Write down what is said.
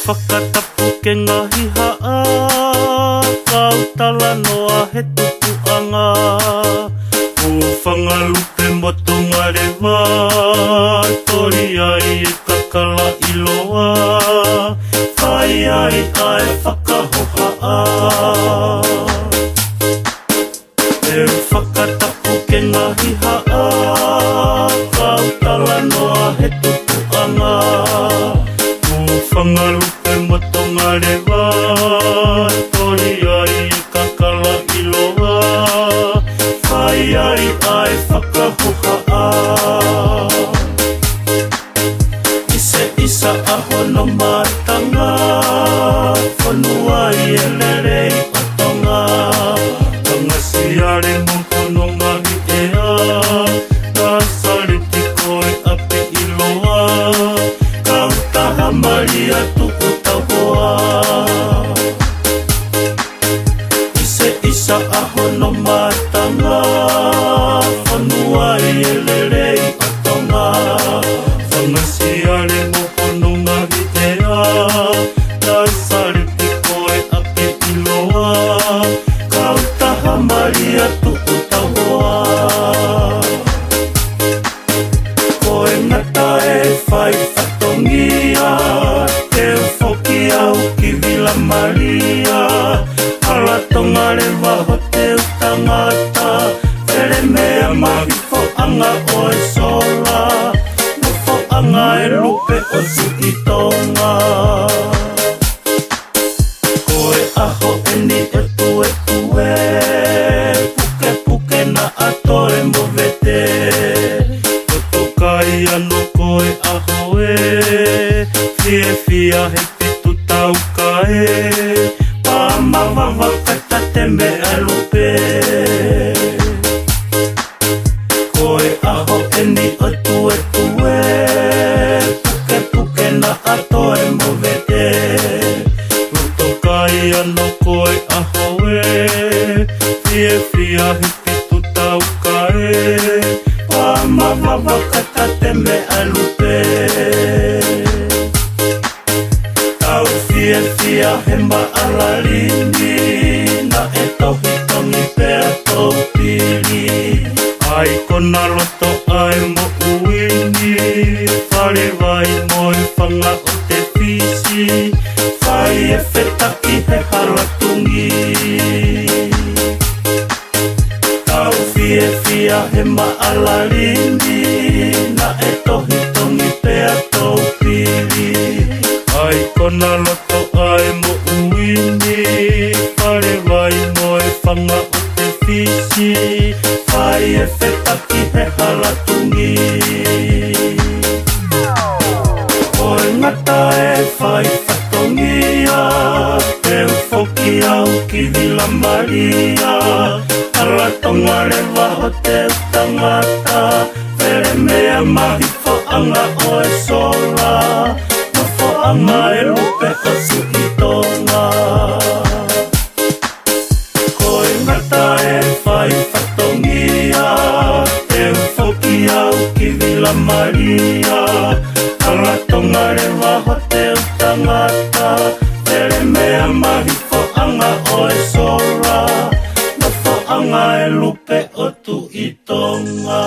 Whakatapu ke ngahi haa, kau tala noa he tupuanga. Ku whangalupe motonga rewa, tori ai e kakala iloa. Whai ai ai whakahohaa. E whakatapu ke ngahi haa, kau tala noa he tupuanga. Ku whangalupe motonga rewa, tori ai e kakala iloa. Whai ai ai whakahohaa. Ise isa aho no matanga, whanua i e lerei o tonga. Pangasiare mohono ngahi ea, nā sariti koe ape iloa. Kau taha maria tuku tahoa. Ise isa aho no matanga, whanua i e lerei o tonga. Pangasiare mohono ngahi ea, nā sariti koe ape iloa. Kau taha maria tuku tahoa. Koe ngata e whai whatongia, te whoki au ki Vila Maria. Ala tonga rewa ho te utangata, where mea mahi whoanga o e sola. No whoanga e lupe o su i tonga. Koe aho e ni e tue tue, puke puke na ato e movete. Tokai ano koe aho e, fie fia he pitu tau kae. Pāmawa wakata te mea lupe. Koe aho e ni o tue tue, puke puke na ato e movete. Tokai ano koe aho e, fie fia he pitu tau kae. Pāmawa wakata te mea lupe. Tau fie fia he maalarini, na e tohi tongi pea tau pili. Ai kona roto ai mo uini, whare vai mo e whanga o te pisi. Whai e whetaki he haratungi. Tau fie fia he maalarini, na e tohi tongi pea tau pili. Ai kona loto ai mo uini, whare vai mo e whanga o te whisi. Whai e whetaki he haratungi. Koe ngata e whai whatongia, te whoki au ki Vila Maria. Ala tonga rewa ho te utangata, where mea mahi whoanga o e sola. Whoanga e lupe o su i tonga. Koe ngata e whai whatongia, te whoki au ki Vila Maria. Ala tonga rewa ho te utangata, where mea mahi whoanga o e sola. Whoanga e lupe o tu i tonga.